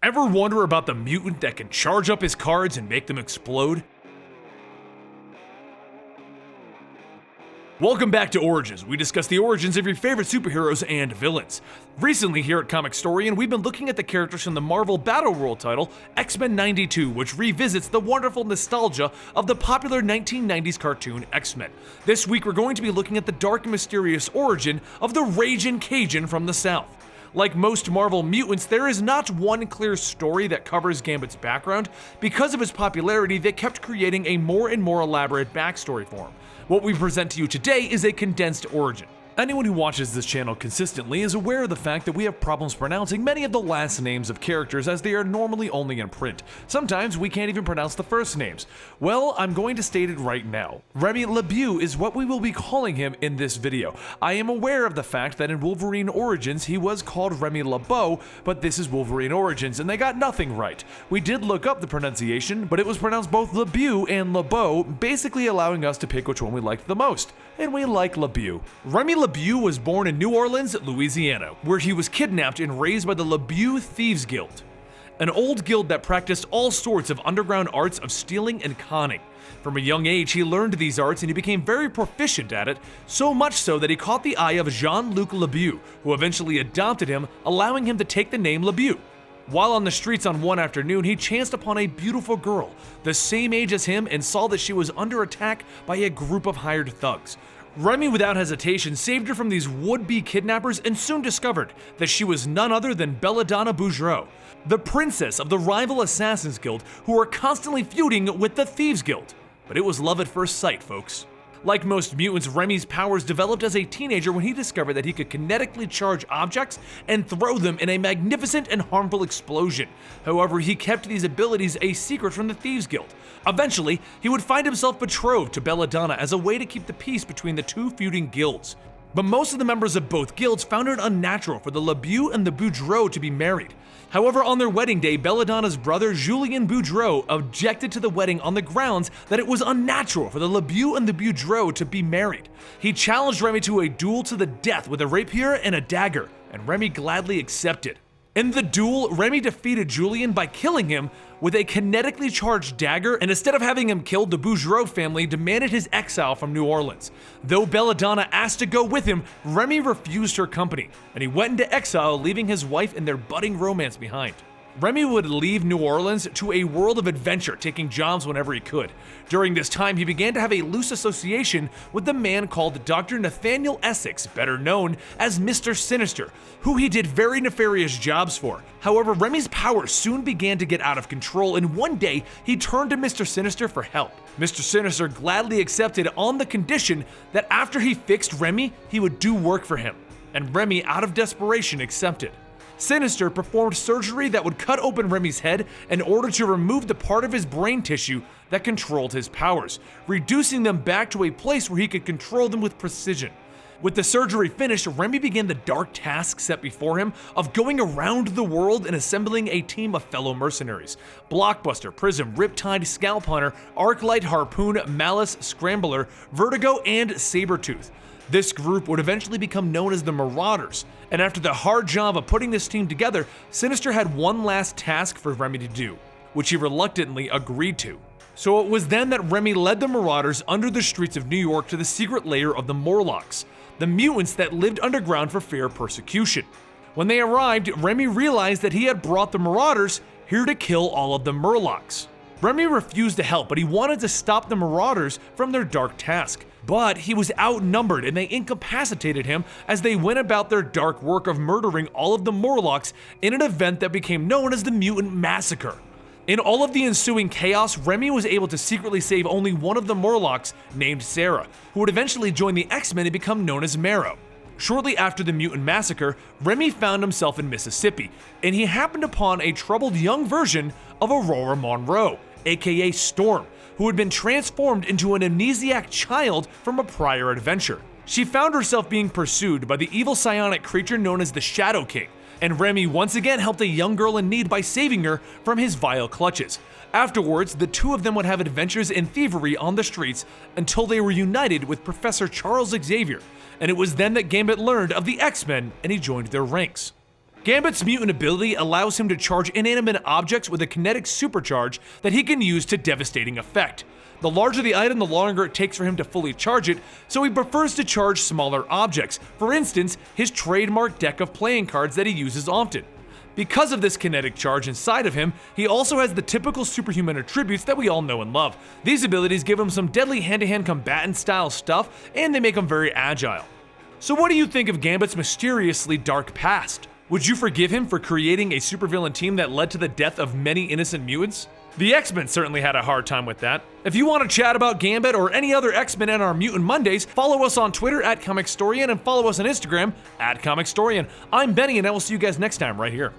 Ever wonder about the mutant that can charge up his cards and make them explode? Welcome back to Origins. We discuss the origins of your favorite superheroes and villains. Recently here at Comicstorian, we've been looking at the characters from the Marvel Battle World title, X-Men 92, which revisits the wonderful nostalgia of the popular 1990s cartoon X-Men. This week we're going to be looking at the dark and mysterious origin of the Ragin' Cajun from the South. Like most Marvel mutants, there is not one clear story that covers Gambit's background. Because of his popularity, they kept creating a more and more elaborate backstory for him. What we present to you today is a condensed origin. Anyone who watches this channel consistently is aware of the fact that we have problems pronouncing many of the last names of characters as they are normally only in print. Sometimes we can't even pronounce the first names. Well, I'm going to state it right now. Remy LeBeau is what we will be calling him in this video. I am aware of the fact that in Wolverine Origins he was called Remy LeBeau, but this is Wolverine Origins and they got nothing right. We did look up the pronunciation, but it was pronounced both LeBeau and LeBeau, basically allowing us to pick which one we liked the most. And we like LeBeau. Remy LeBeau was born in New Orleans, Louisiana, where he was kidnapped and raised by the LeBeau Thieves Guild, an old guild that practiced all sorts of underground arts of stealing and conning. From a young age, he learned these arts and he became very proficient at it, so much so that he caught the eye of Jean-Luc LeBeau, who eventually adopted him, allowing him to take the name LeBeau. While on the streets on one afternoon, he chanced upon a beautiful girl, the same age as him, and saw that she was under attack by a group of hired thugs. Remy, without hesitation, saved her from these would-be kidnappers and soon discovered that she was none other than Belladonna Boudreaux, the princess of the rival Assassins Guild who were constantly feuding with the Thieves Guild. But it was love at first sight, folks. Like most mutants, Remy's powers developed as a teenager when he discovered that he could kinetically charge objects and throw them in a magnificent and harmful explosion. However, he kept these abilities a secret from the Thieves Guild. Eventually, he would find himself betrothed to Belladonna as a way to keep the peace between the two feuding guilds. But most of the members of both guilds found it unnatural for the LeBeau and the Boudreaux to be married. However, on their wedding day, Belladonna's brother Julien Boudreaux objected to the wedding on the grounds that it was unnatural for the LeBeau and the Boudreaux to be married. He challenged Remy to a duel to the death with a rapier and a dagger, and Remy gladly accepted. In the duel, Remy defeated Julien by killing him with a kinetically charged dagger, and instead of having him killed, the Boudreaux family demanded his exile from New Orleans. Though Belladonna asked to go with him, Remy refused her company, and he went into exile, leaving his wife and their budding romance behind. Remy would leave New Orleans to a world of adventure, taking jobs whenever he could. During this time, he began to have a loose association with the man called Dr. Nathaniel Essex, better known as Mr. Sinister, who he did very nefarious jobs for. However, Remy's powers soon began to get out of control, and one day he turned to Mr. Sinister for help. Mr. Sinister gladly accepted on the condition that after he fixed Remy, he would do work for him. And Remy, out of desperation, accepted. Sinister performed surgery that would cut open Remy's head in order to remove the part of his brain tissue that controlled his powers, reducing them back to a place where he could control them with precision. With the surgery finished, Remy began the dark task set before him of going around the world and assembling a team of fellow mercenaries: Blockbuster, Prism, Riptide, Scalp Hunter, Arclight, Harpoon, Malice, Scrambler, Vertigo, and Sabretooth. This group would eventually become known as the Marauders, and after the hard job of putting this team together, Sinister had one last task for Remy to do, which he reluctantly agreed to. So it was then that Remy led the Marauders under the streets of New York to the secret lair of the Morlocks, the mutants that lived underground for fear of persecution. When they arrived, Remy realized that he had brought the Marauders here to kill all of the Murlocs. Remy refused to help, but he wanted to stop the Marauders from their dark task. But he was outnumbered and they incapacitated him as they went about their dark work of murdering all of the Morlocks in an event that became known as the Mutant Massacre. In all of the ensuing chaos, Remy was able to secretly save only one of the Morlocks, named Sarah, who would eventually join the X-Men and become known as Marrow. Shortly after the Mutant Massacre, Remy found himself in Mississippi, and he happened upon a troubled young version of Aurora Monroe, aka Storm, who had been transformed into an amnesiac child from a prior adventure. She found herself being pursued by the evil psionic creature known as the Shadow King, and Remy once again helped a young girl in need by saving her from his vile clutches. Afterwards, the two of them would have adventures in thievery on the streets until they were united with Professor Charles Xavier, and it was then that Gambit learned of the X-Men and he joined their ranks. Gambit's mutant ability allows him to charge inanimate objects with a kinetic supercharge that he can use to devastating effect. The larger the item, the longer it takes for him to fully charge it, so he prefers to charge smaller objects, for instance, his trademark deck of playing cards that he uses often. Because of this kinetic charge inside of him, he also has the typical superhuman attributes that we all know and love. These abilities give him some deadly hand-to-hand combatant style stuff, and they make him very agile. So what do you think of Gambit's mysteriously dark past? Would you forgive him for creating a supervillain team that led to the death of many innocent mutants? The X-Men certainly had a hard time with that. If you want to chat about Gambit or any other X-Men in our Mutant Mondays, follow us on Twitter @Comicstorian and follow us on Instagram @Comicstorian. I'm Benny, and I will see you guys next time right here.